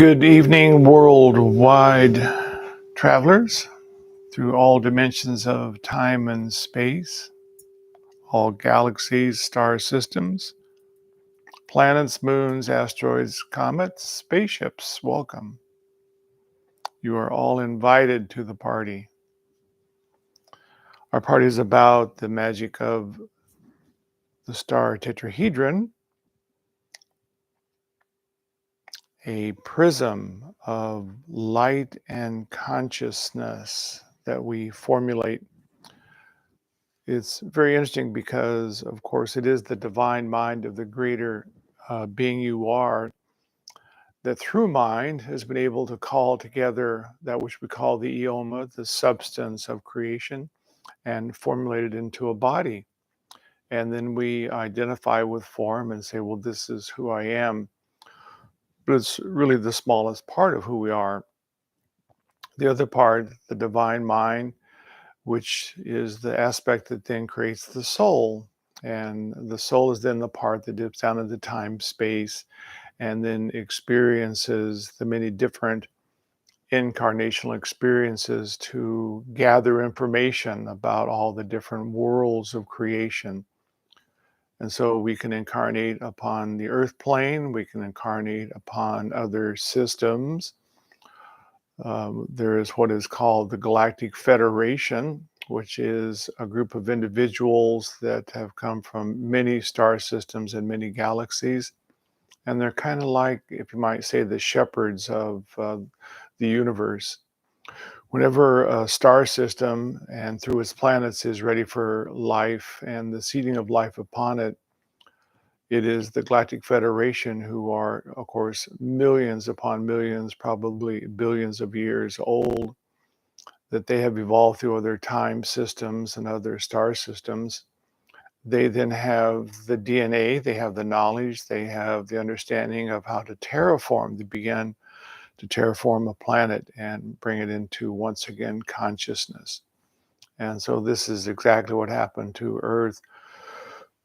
Good evening, worldwide travelers through all dimensions of time and space, all galaxies, star systems, planets, moons, asteroids, comets, spaceships. Welcome. You are all invited to the party. Our party is about the magic of the star tetrahedron, a prism of light and consciousness that we formulate. It's very interesting because, of course, it is the divine mind of the greater being you are that through mind has been able to call together that which we call the eoma, the substance of creation, and formulate it into a body. And then we identify with form and say, well, this is who I am. But it's really the smallest part of who we are. The other part, the divine mind, which is the aspect that then creates the soul. And the soul is then the part that dips down into time, space, and then experiences the many different incarnational experiences to gather information about all the different worlds of creation. And so we can incarnate upon the earth plane, we can incarnate upon other systems. There is what is called the Galactic Federation, which is a group of individuals that have come from many star systems and many galaxies. And they're kind of like, if you might say, the shepherds of the universe. Whenever a star system and through its planets is ready for life and the seeding of life upon it, it is the Galactic Federation who are, of course, millions upon millions, probably billions of years old, that they have evolved through other time systems and other star systems. They then have the DNA, they have the knowledge, they have the understanding of how to terraform. They begin to terraform a planet and bring it into, once again, consciousness. And so this is exactly what happened to Earth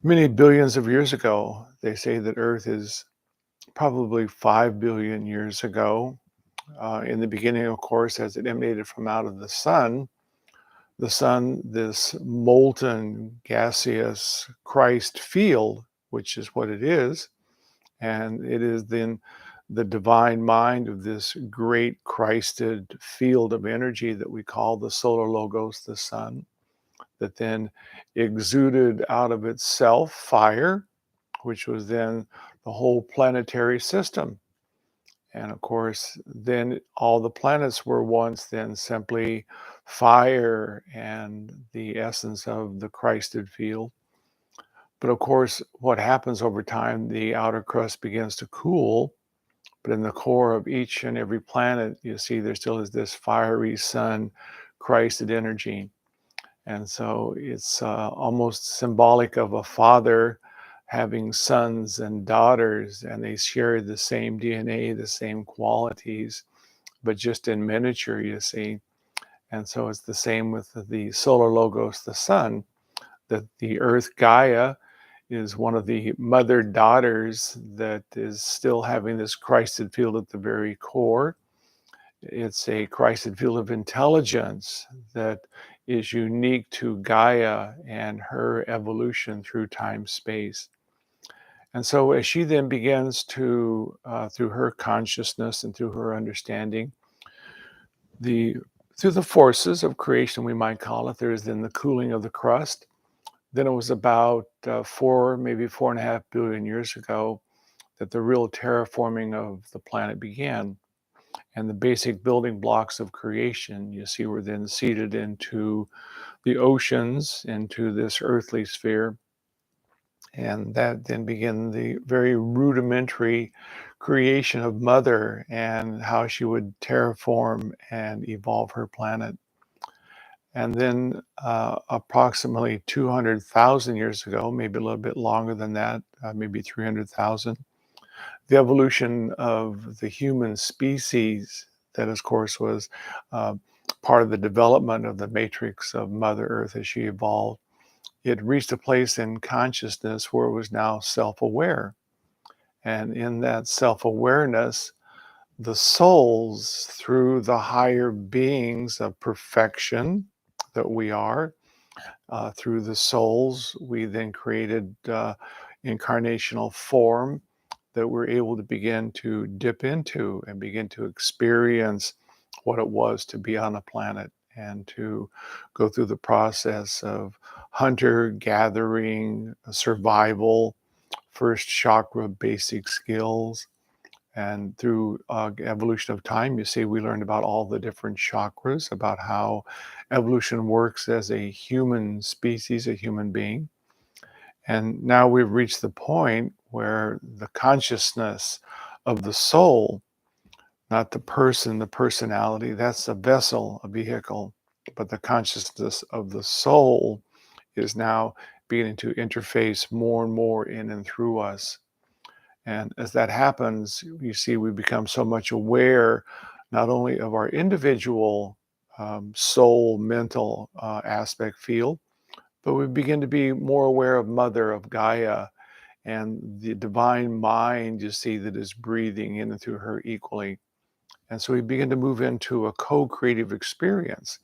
many billions of years ago. They say that Earth is probably 5 billion years ago. In the beginning, of course, as it emanated from out of the sun, this molten gaseous Christ field, which is what it is, and it is then the divine mind of this great Christed field of energy that we call the solar logos, the sun, that then exuded out of itself fire, which was then the whole planetary system. And of course, then all the planets were once then simply fire and the essence of the Christed field. But of course, what happens over time, the outer crust begins to cool. But in the core of each and every planet, you see there still is this fiery sun, Christed energy. And so it's almost symbolic of a father having sons and daughters, and they share the same DNA, the same qualities, but just in miniature, you see. And so it's the same with the solar logos, the sun, that the earth Gaia is one of the mother daughters that is still having this Christed field at the very core. It's a Christed field of intelligence that is unique to Gaia and her evolution through time space. And so as she then begins to, through her consciousness and through her understanding, through the forces of creation, we might call it, there is then the cooling of the crust. Then it was about maybe 4.5 billion years ago that the real terraforming of the planet began. And the basic building blocks of creation, you see, were then seeded into the oceans, into this earthly sphere. And that then began the very rudimentary creation of Mother and how she would terraform and evolve her planet. And then approximately 200,000 years ago, maybe a little bit longer than that, maybe 300,000, the evolution of the human species, that of course was uh, part of the development of the matrix of Mother Earth as she evolved. It reached a place in consciousness where it was now self-aware. And in that self-awareness, the souls through the higher beings of perfection that we are. Through the souls, we then created incarnational form that we're able to begin to dip into and begin to experience what it was to be on a planet and to go through the process of hunter gathering, survival, first chakra basic skills. And through evolution of time, you see, we learned about all the different chakras, about how evolution works as a human species, a human being. And now we've reached the point where the consciousness of the soul, not the person, the personality, that's a vessel, a vehicle, but the consciousness of the soul is now beginning to interface more and more in and through us. And as that happens, you see, we become so much aware not only of our individual soul, mental aspect field, but we begin to be more aware of Mother, of Gaia, and the divine mind, you see, that is breathing in and through her equally. And so we begin to move into a co creative experience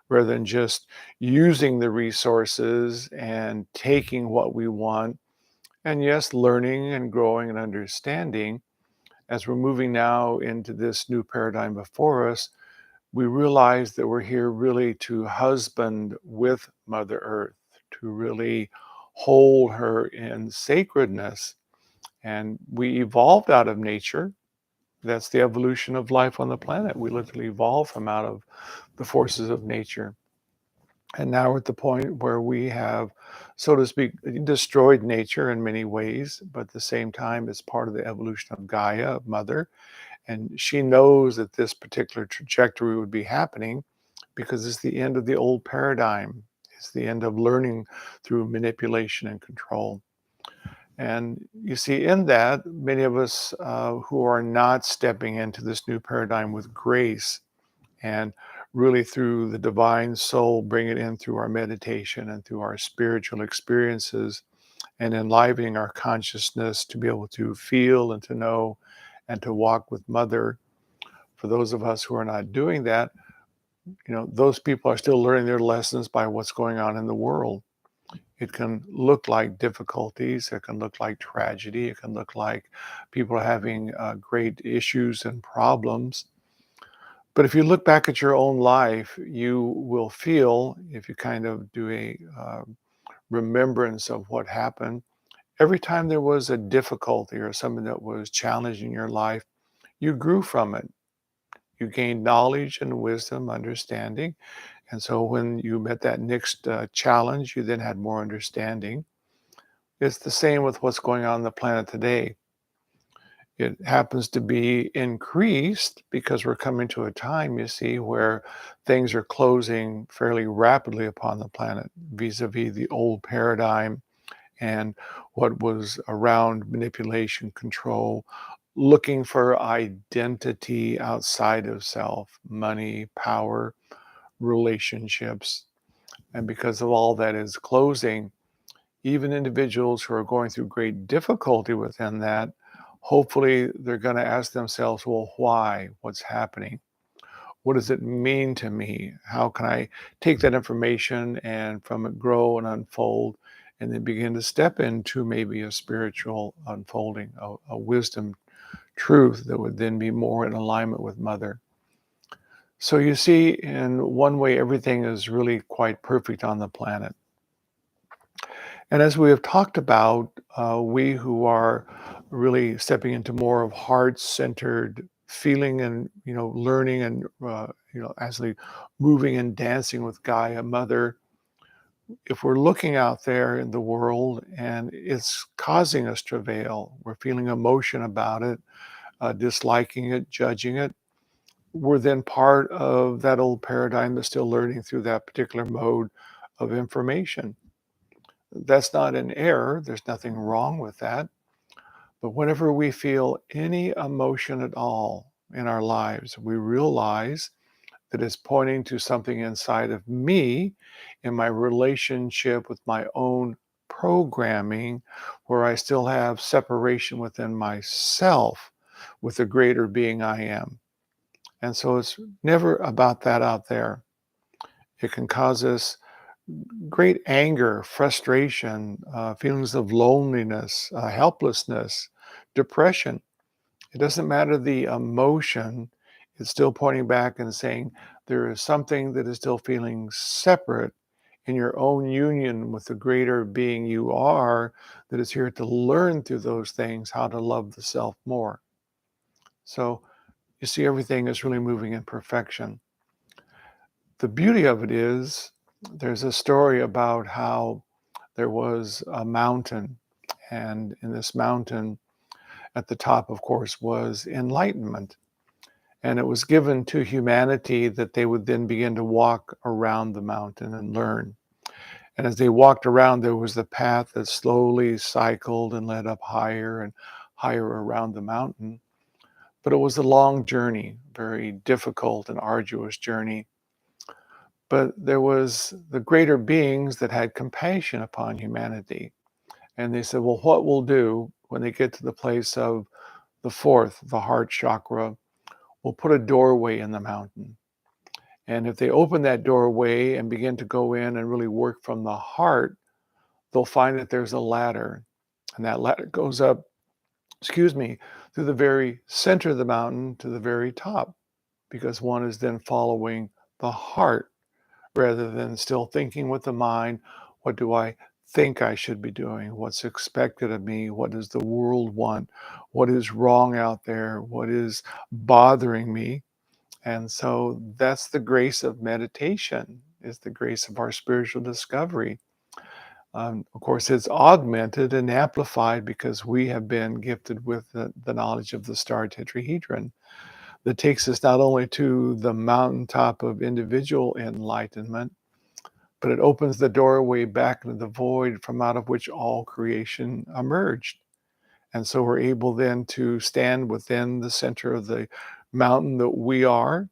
rather than just using the resources and taking what we want. And yes, learning and growing and understanding. As we're moving now into this new paradigm before us, we realize that we're here really to husband with Mother Earth, to really hold her in sacredness. And we evolved out of nature. That's the evolution of life on the planet. We literally evolved from out of the forces of nature. And now we're at the point where we have, so to speak, destroyed nature in many ways, but at the same time, it's part of the evolution of Gaia, of Mother. And she knows that this particular trajectory would be happening because it's the end of the old paradigm. It's the end of learning through manipulation and control. And you see, in that, many of us who are not stepping into this new paradigm with grace and really through the divine soul, bring it in through our meditation and through our spiritual experiences and enlivening our consciousness to be able to feel and to know and to walk with Mother. For those of us who are not doing that, those people are still learning their lessons by what's going on in the world. It can look like difficulties. It can look like tragedy. It can look like people having great issues and problems. But if you look back at your own life, you will feel, if you kind of do a remembrance of what happened, every time there was a difficulty or something that was challenging your life, you grew from it. You gained knowledge and wisdom, understanding. And so when you met that next challenge, you then had more understanding. It's the same with what's going on the planet today. It happens to be increased because we're coming to a time, you see, where things are closing fairly rapidly upon the planet vis-a-vis the old paradigm and what was around manipulation, control, looking for identity outside of self, money, power, relationships. And because of all that is closing, even individuals who are going through great difficulty within that, hopefully they're going to ask themselves, well, why? What's happening? What does it mean to me? How can I take that information and from it grow and unfold and then begin to step into maybe a spiritual unfolding, a wisdom truth that would then be more in alignment with Mother. So you see, in one way, everything is really quite perfect on the planet. And as we have talked about, we who are really stepping into more of heart-centered feeling and learning and actually moving and dancing with Gaia Mother, if we're looking out there in the world and it's causing us travail, we're feeling emotion about it, disliking it, judging it, we're then part of that old paradigm that's still learning through that particular mode of information. That's not an error. There's nothing wrong with that. But whenever we feel any emotion at all in our lives, we realize that it's pointing to something inside of me in my relationship with my own programming, where I still have separation within myself with the greater being I am. And so it's never about that out there. It can cause us great anger, frustration, feelings of loneliness, helplessness, depression. It doesn't matter the emotion, it's still pointing back and saying there is something that is still feeling separate in your own union with the greater being you are, that is here to learn through those things how to love the self more. So you see, everything is really moving in perfection. The beauty of it is there's a story about how there was a mountain, and in this mountain, at the top, of course, was enlightenment. And it was given to humanity that they would then begin to walk around the mountain and learn. And as they walked around, there was the path that slowly cycled and led up higher and higher around the mountain. But it was a long journey, very difficult and arduous journey. But there was the greater beings that had compassion upon humanity. And they said, well, what we'll do when they get to the place of the fourth, the heart chakra, we'll put a doorway in the mountain. And if they open that doorway and begin to go in and really work from the heart, they'll find that there's a ladder. And that ladder goes up, through the very center of the mountain to the very top, because one is then following the heart rather than still thinking with the mind, what do I think I should be doing? What's expected of me? What does the world want? What is wrong out there? What is bothering me? And so that's the grace of meditation, is the grace of our spiritual discovery. Of course, it's augmented and amplified because we have been gifted with the knowledge of the star tetrahedron that takes us not only to the mountaintop of individual enlightenment, but it opens the doorway back into the void from out of which all creation emerged. And so we're able then to stand within the center of the mountain that we are,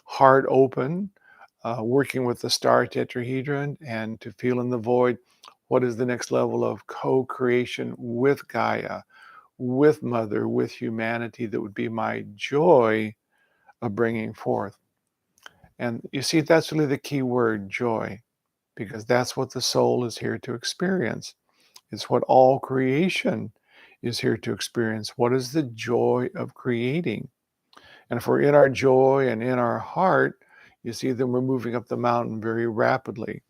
heart open, working with the star tetrahedron, and to feel in the void what is the next level of co-creation with Gaia, with Mother, with humanity that would be my joy of bringing forth. And you see, that's really the key word, joy, because that's what the soul is here to experience. It's what all creation is here to experience. What is the joy of creating? And if we're in our joy and in our heart, you see, then we're moving up the mountain very rapidly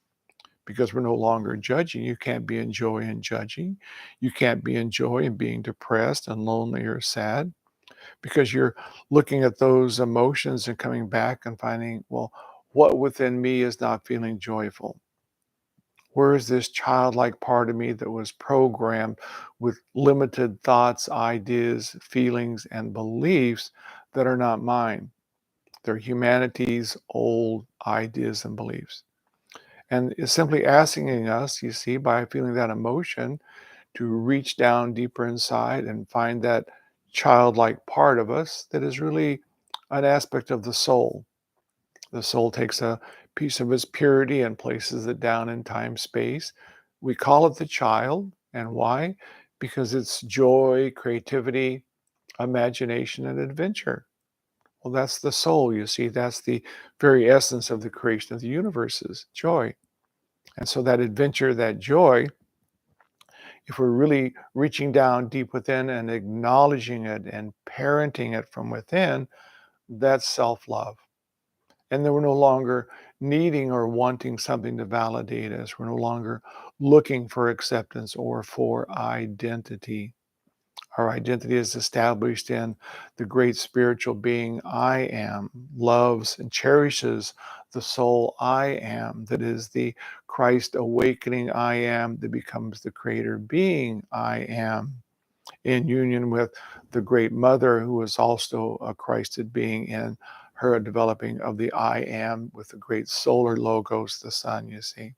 because we're no longer judging. You can't be in joy and judging. You can't be in joy and being depressed and lonely or sad, because you're looking at those emotions and coming back and finding, well, what within me is not feeling joyful? Where is this childlike part of me that was programmed with limited thoughts, ideas, feelings, and beliefs that are not mine? They're humanity's old ideas and beliefs. And it's simply asking us, you see, by feeling that emotion, to reach down deeper inside and find that childlike part of us that is really an aspect of the soul. The soul takes a piece of its purity and places it down in time space. We call it the child. And why? Because it's joy, creativity, imagination, and adventure. Well, that's the soul, you see. That's the very essence of the creation of the universe is joy. And so that adventure, that joy, if we're really reaching down deep within and acknowledging it and parenting it from within, that's self-love. And then we're no longer needing or wanting something to validate us. We're no longer looking for acceptance or for identity. Our identity is established in the great spiritual being I am, loves and cherishes the soul I am, that is the Christ awakening I am, that becomes the creator being I am, in union with the great mother who is also a Christed being in her developing of the I am with the great solar logos, the sun, you see.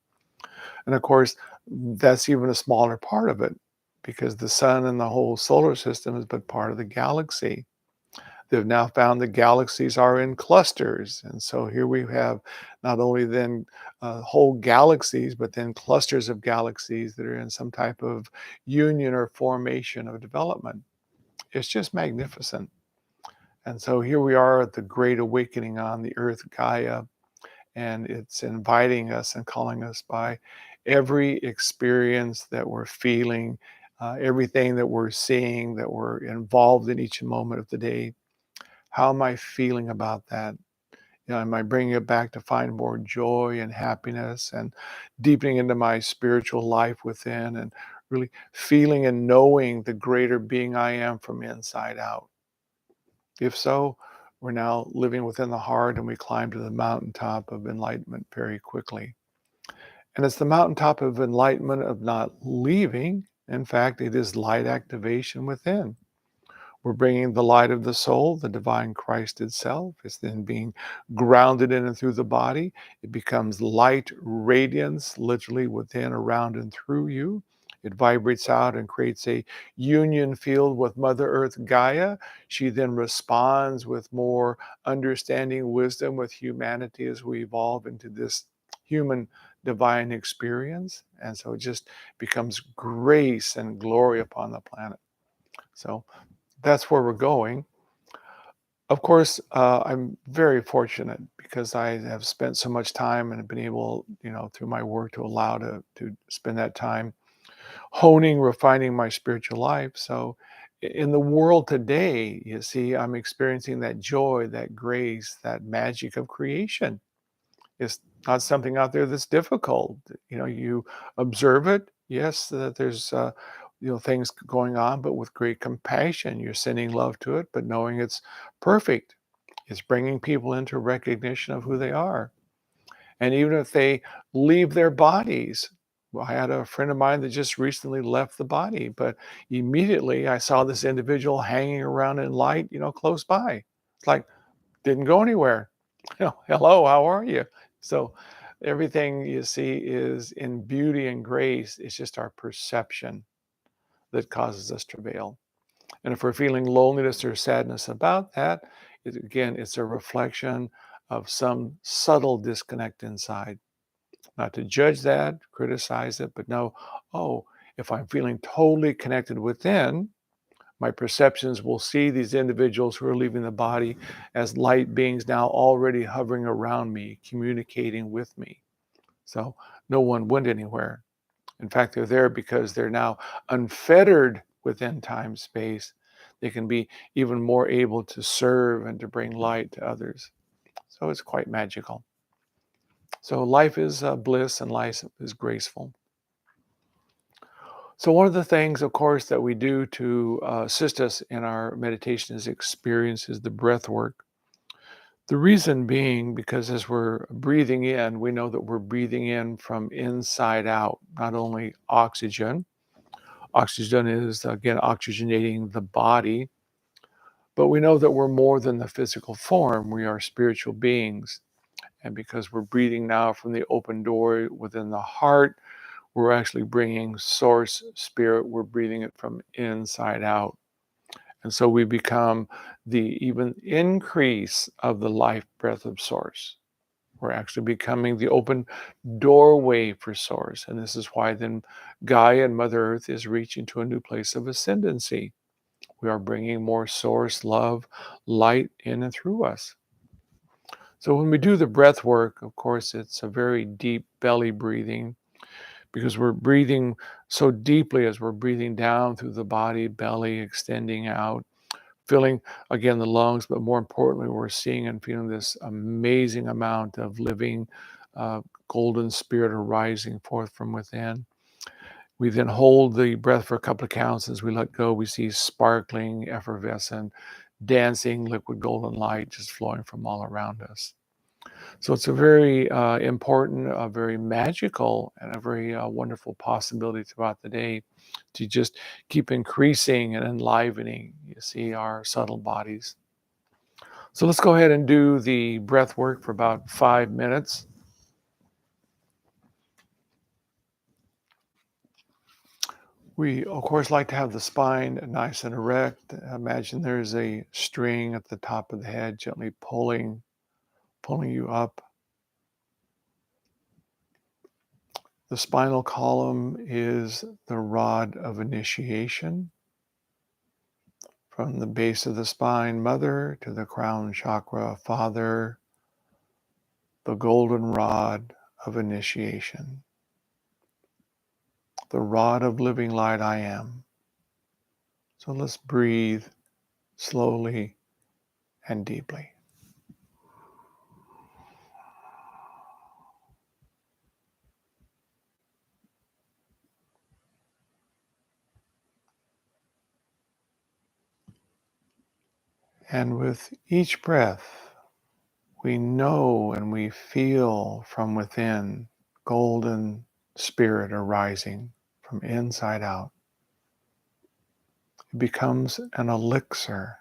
And of course, that's even a smaller part of it, because the sun and the whole solar system is but part of the galaxy. They've now found that galaxies are in clusters. And so here we have not only then whole galaxies, but then clusters of galaxies that are in some type of union or formation of development. It's just magnificent. And so here we are at the great awakening on the earth, Gaia, and it's inviting us and calling us by every experience that we're feeling, everything that we're seeing, that we're involved in each moment of the day. How am I feeling about that? Am I bringing it back to find more joy and happiness and deepening into my spiritual life within and really feeling and knowing the greater being I am from inside out? If so, we're now living within the heart and we climb to the mountaintop of enlightenment very quickly. And it's the mountaintop of enlightenment of not leaving. In fact, it is light activation within. We're bringing the light of the soul, the divine Christ itself. It's then being grounded in and through the body. It becomes light radiance, literally within, around, and through you. It vibrates out and creates a union field with Mother Earth Gaia. She then responds with more understanding, wisdom with humanity as we evolve into this human divine experience. And so it just becomes grace and glory upon the planet. So that's where we're going. Of course, I'm very fortunate because I have spent so much time and have been able, through my work to allow to spend that time honing, refining my spiritual life. So in the world today, you see, I'm experiencing that joy, that grace, that magic of creation. It's not something out there that's difficult. You observe it. Yes, that there's things going on, but with great compassion, you're sending love to it, but knowing it's perfect. It's bringing people into recognition of who they are. And even if they leave their bodies, well, I had a friend of mine that just recently left the body, but immediately I saw this individual hanging around in light, close by. It's like, didn't go anywhere. Hello, how are you? So everything you see is in beauty and grace. It's just our perception that causes us travail. And if we're feeling loneliness or sadness about that, again, it's a reflection of some subtle disconnect inside. Not to judge that, criticize it, but know, oh, if I'm feeling totally connected within, my perceptions will see these individuals who are leaving the body as light beings now already hovering around me, communicating with me. So no one went anywhere. In fact, they're there because they're now unfettered within time space. They can be even more able to serve and to bring light to others. So it's quite magical. So life is bliss and life is graceful. So one of the things, of course, that we do to assist us in our meditation is experiences the breath work. The reason being because as we're breathing in, we know that we're breathing in from inside out, not only oxygen. Oxygen is, again, oxygenating the body, but we know that we're more than the physical form. We are spiritual beings. And because we're breathing now from the open door within the heart, we're actually bringing source spirit. We're breathing it from inside out. And so we become the even increase of the life breath of source. We're actually becoming the open doorway for source. And this is why then Gaia and Mother Earth is reaching to a new place of ascendancy. We are bringing more source, love, light in and through us. So when we do the breath work, of course, it's a very deep belly breathing because we're breathing so deeply as we're breathing down through the body, belly, extending out, filling again the lungs, but more importantly, we're seeing and feeling this amazing amount of living golden spirit arising forth from within. We then hold the breath for a couple of counts. As we let go, we see sparkling, effervescent, dancing liquid golden light just flowing from all around us. So it's a very important, a very magical, and a very wonderful possibility throughout the day to just keep increasing and enlivening, you see, our subtle bodies. So let's go ahead and do the breath work for about 5 minutes. We, of course, like to have the spine nice and erect. Imagine there's a string at the top of the head gently pulling you up. The spinal column is the rod of initiation. from the base of the spine, Mother, to the crown chakra, Father, the golden rod of initiation, the rod of living light I am. So let's breathe slowly and deeply. And with each breath, we know and we feel from within golden spirit arising from inside out. It becomes an elixir.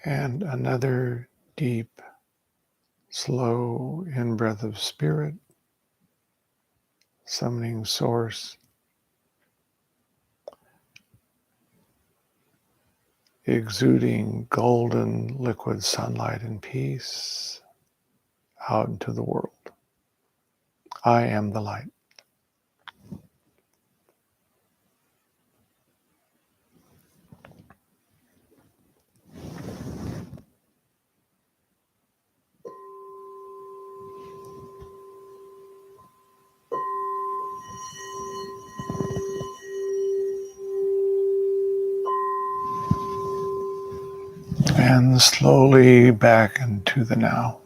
And another deep, slow in-breath of spirit, summoning source. exuding golden liquid sunlight and peace out into the world. I am the light. And slowly back into the now.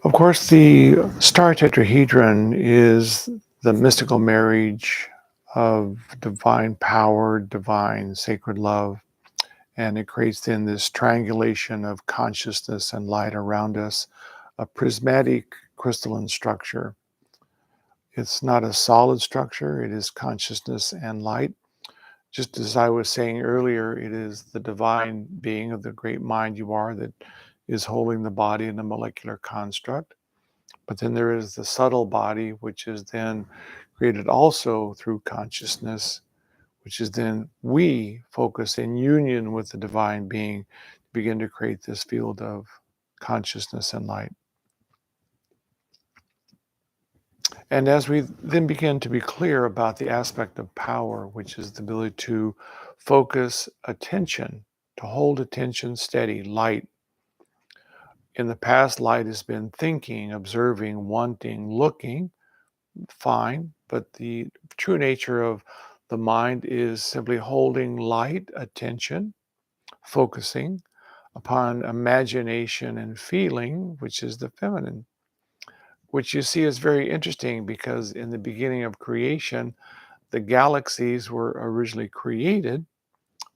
Of course, the star tetrahedron is the mystical marriage of divine power, divine sacred love, and it creates then this triangulation of consciousness and light around us, a prismatic crystalline structure. It's not a solid structure, it is consciousness and light. Just as I was saying earlier, it is the divine being of the great mind you are that is holding the body in a molecular construct. But then there is the subtle body, which is then created also through consciousness, which is then we focus in union with the divine being to begin to create this field of consciousness and light. And as we then begin to be clear about the aspect of power, which is the ability to focus attention, to hold attention steady, light. In the past, light has been thinking, observing, wanting, looking, fine, but the true nature of the mind is simply holding light, attention, focusing upon imagination and feeling, which is the feminine, which you see is very interesting because in the beginning of creation, the galaxies were originally created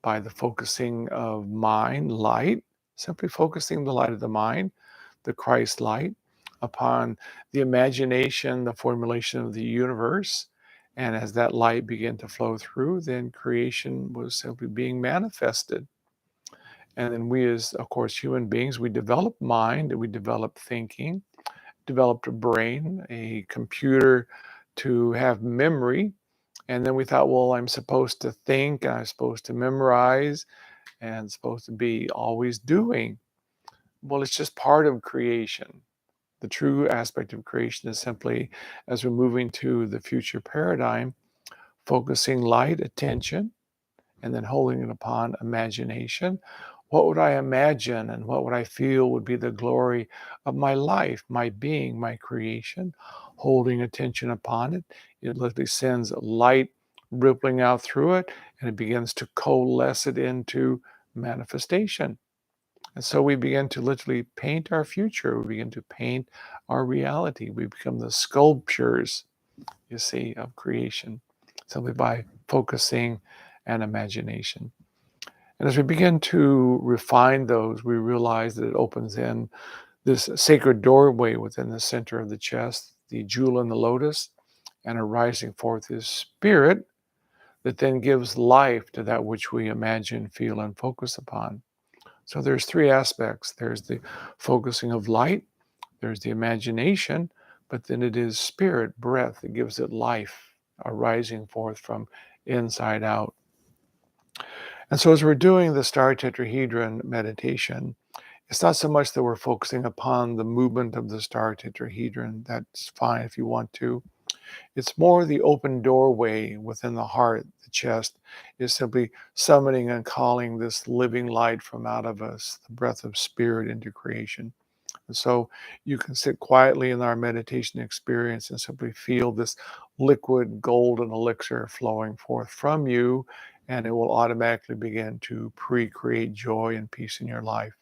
by the focusing of mind, light, simply focusing the light of the mind, the Christ light, upon the imagination, the formulation of the universe. And as that light began to flow through, then creation was simply being manifested. And then we, as of course, human beings, we develop mind, we develop thinking, developed a brain, a computer to have memory. And then we thought, well, I'm supposed to think, and I'm supposed to memorize, and supposed to be always doing. Well, it's just part of creation. The true aspect of creation is simply, as we're moving to the future paradigm, focusing light, attention, and then holding it upon imagination. What would I imagine and what would I feel would be the glory of my life, my being, my creation? Holding attention upon it, it literally sends light rippling out through it, and it begins to coalesce it into manifestation. And so we begin to literally paint our future. We begin to paint our reality. We become the sculptures, you see, of creation, simply by focusing and imagination. And as we begin to refine those, we realize that it opens in this sacred doorway within the center of the chest, the jewel in the lotus, and arising forth is spirit that then gives life to that which we imagine, feel, and focus upon. So there's three aspects. There's the focusing of light, there's the imagination, but then it is spirit, breath, that gives it life, arising forth from inside out. And so as we're doing the star tetrahedron meditation, it's not so much that we're focusing upon the movement of the star tetrahedron. That's fine if you want to. It's more the open doorway within the heart, the chest, is simply summoning and calling this living light from out of us, the breath of spirit into creation. And so you can sit quietly in our meditation experience and simply feel this liquid golden elixir flowing forth from you, and it will automatically begin to pre-create joy and peace in your life.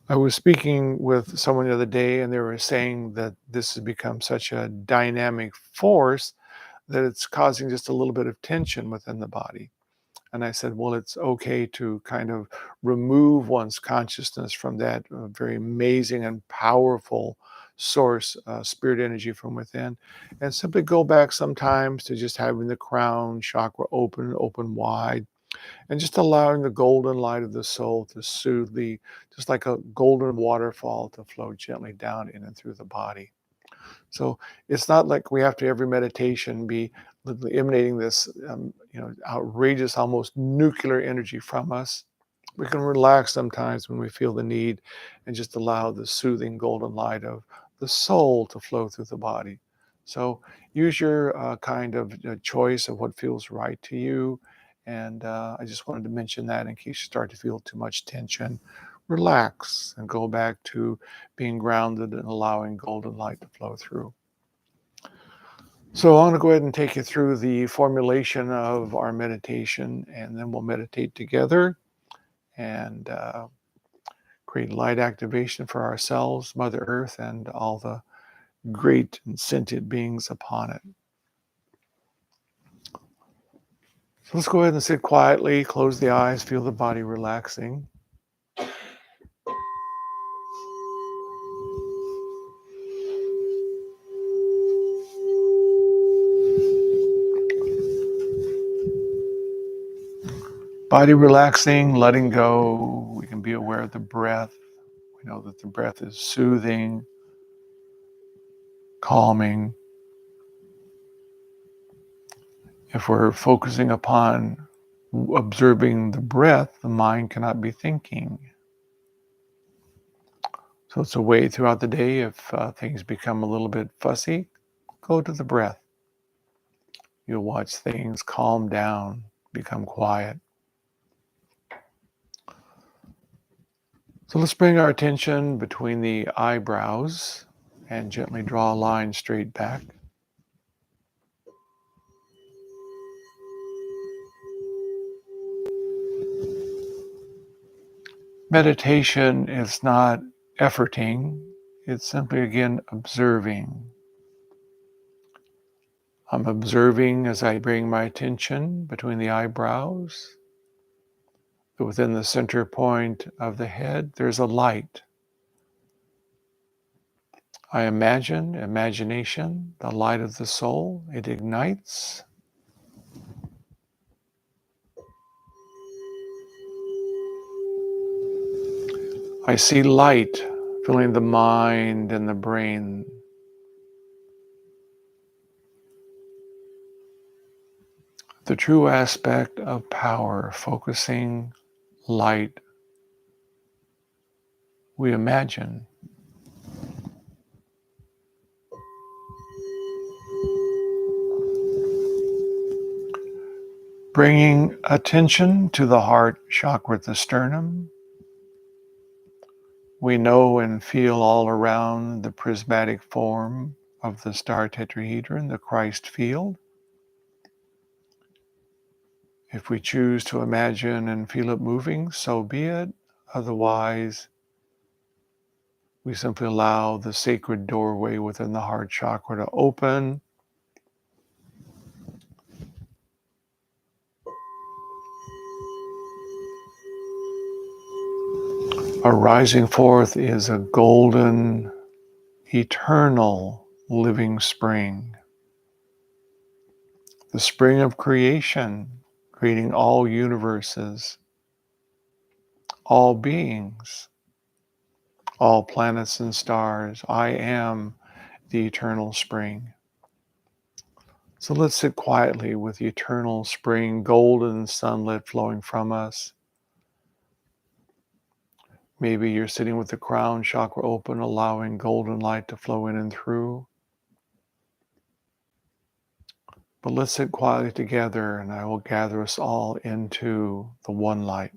I was speaking with someone the other day, and they were saying that this has become such a dynamic force that it's causing just a little bit of tension within the body. And I said, well, it's okay to kind of remove one's consciousness from that very amazing and powerful source, spirit energy from within, and simply go back sometimes to just having the crown chakra open wide, and just allowing the golden light of the soul to soothe just like a golden waterfall to flow gently down in and through the body. So it's not like we have to every meditation be literally emanating this, outrageous, almost nuclear energy from us. We can relax sometimes when we feel the need and just allow the soothing golden light of the soul to flow through the body. So use your kind of choice of what feels right to you. And I just wanted to mention that in case you start to feel too much tension. Relax and go back to being grounded and allowing golden light to flow through. So I'm going to go ahead and take you through the formulation of our meditation, and then we'll meditate together and create light activation for ourselves, Mother Earth, and all the great and sentient beings upon it. So let's go ahead and sit quietly, close the eyes, feel the body relaxing. Body relaxing, letting go. We can be aware of the breath. We know that the breath is soothing, calming. If we're focusing upon observing the breath, the mind cannot be thinking. So it's a way throughout the day, if things become a little bit fussy, go to the breath. You'll watch things calm down, become quiet. So let's bring our attention between the eyebrows and gently draw a line straight back. Meditation is not efforting, it's simply, again, observing. I'm observing as I bring my attention between the eyebrows. Within the center point of the head, there's a light. I imagine, imagination, the light of the soul. It ignites. I see light filling the mind and the brain. The true aspect of power, focusing light. We imagine. Bringing attention to the heart chakra at the sternum. We know and feel all around the prismatic form of the star tetrahedron, the Christ field. If we choose to imagine and feel it moving, so be it. Otherwise, we simply allow the sacred doorway within the heart chakra to open. Arising forth is a golden, eternal living spring. The spring of creation, creating all universes, all beings, all planets and stars. I am the eternal spring. So let's sit quietly with the eternal spring, golden sunlit flowing from us. Maybe you're sitting with the crown chakra open, allowing golden light to flow in and through. But let's sit quietly together, and I will gather us all into the one light.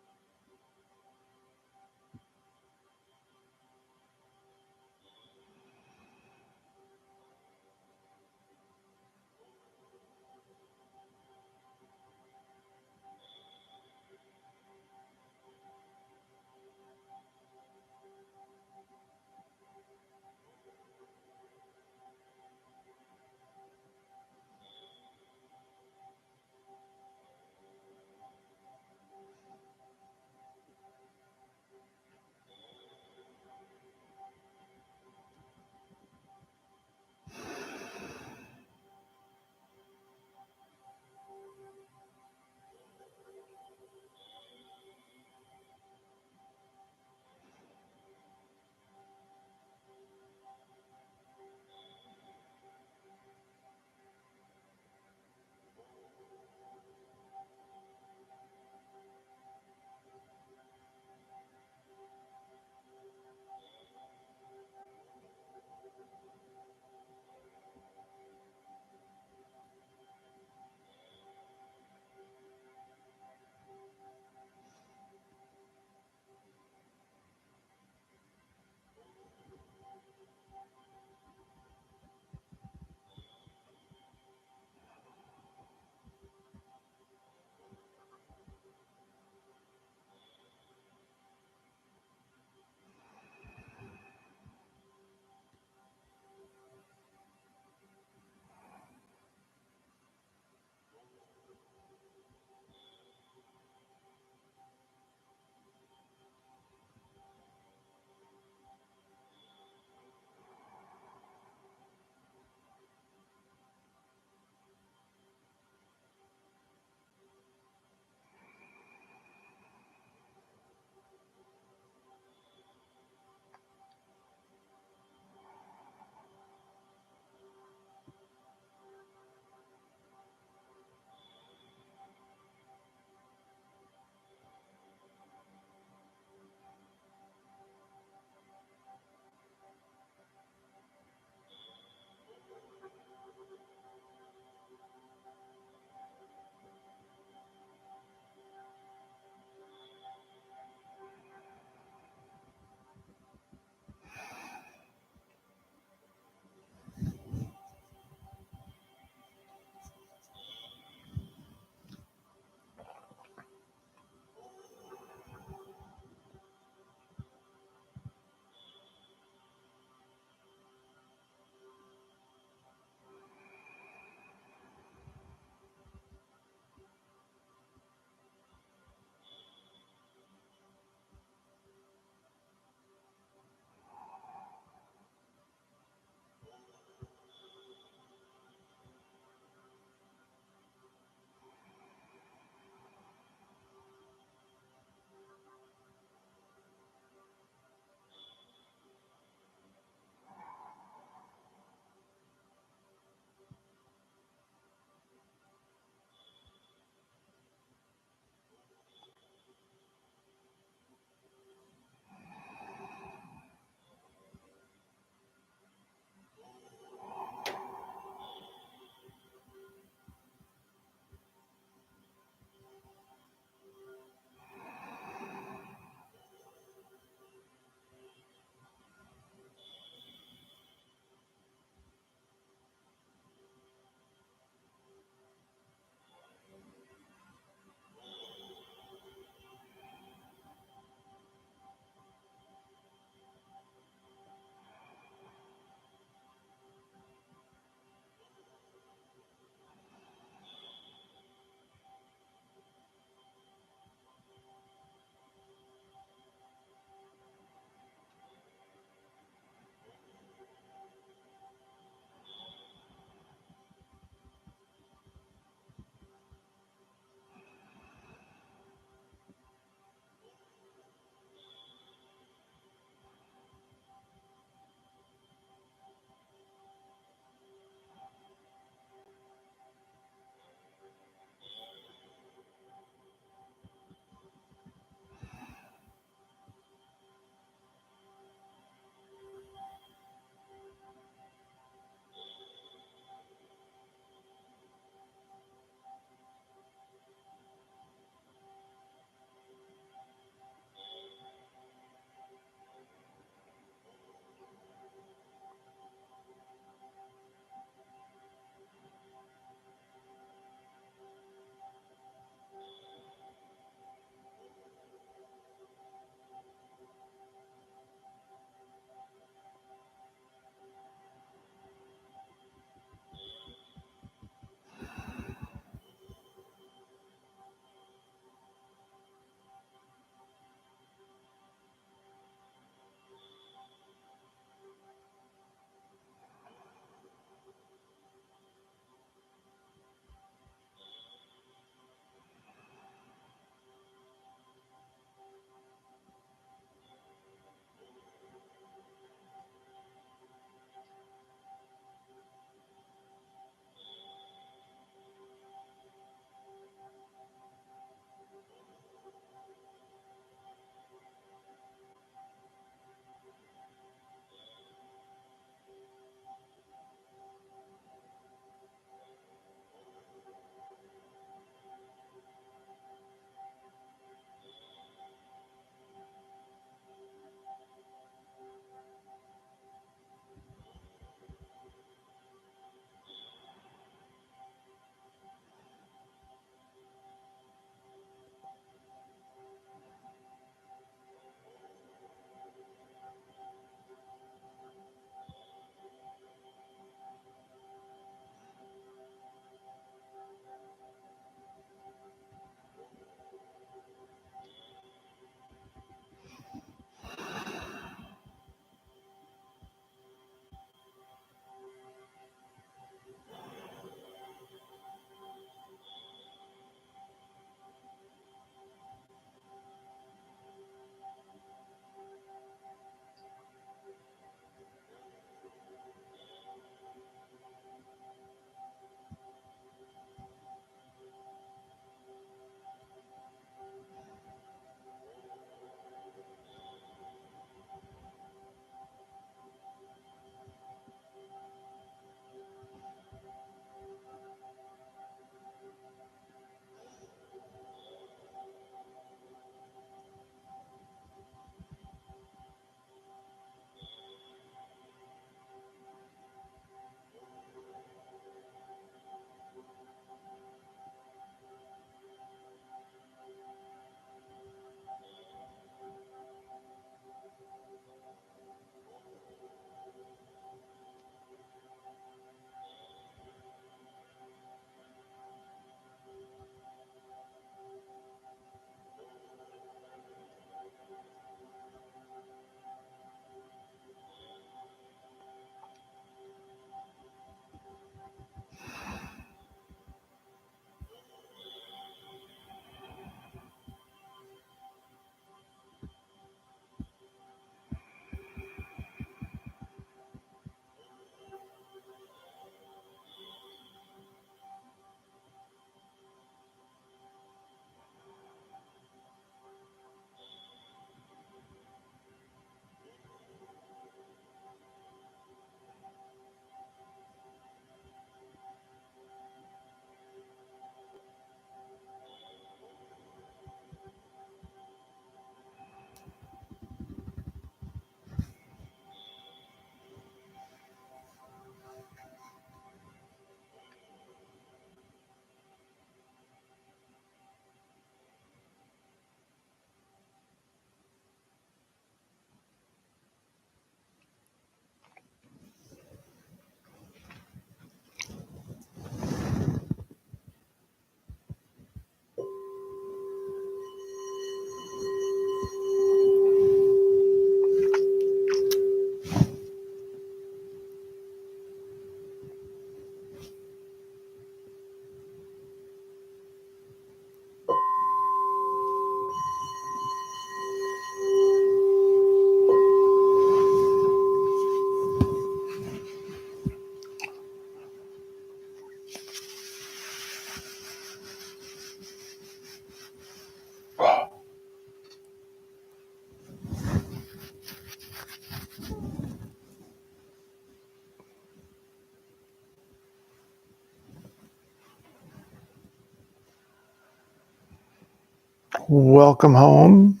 welcome home.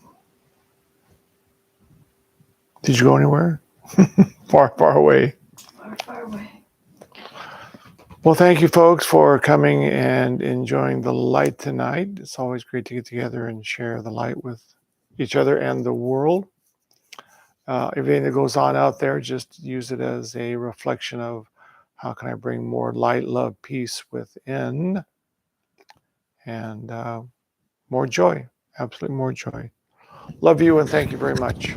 Did you go anywhere? Far, far away. Far, far away. Well, thank you, folks, for coming and enjoying the light tonight. It's always great to get together and share the light with each other and the world. Everything that goes on out there, just use it as a reflection of how can I bring more light, love, peace within, and more joy, absolutely more joy. Love you and thank you very much.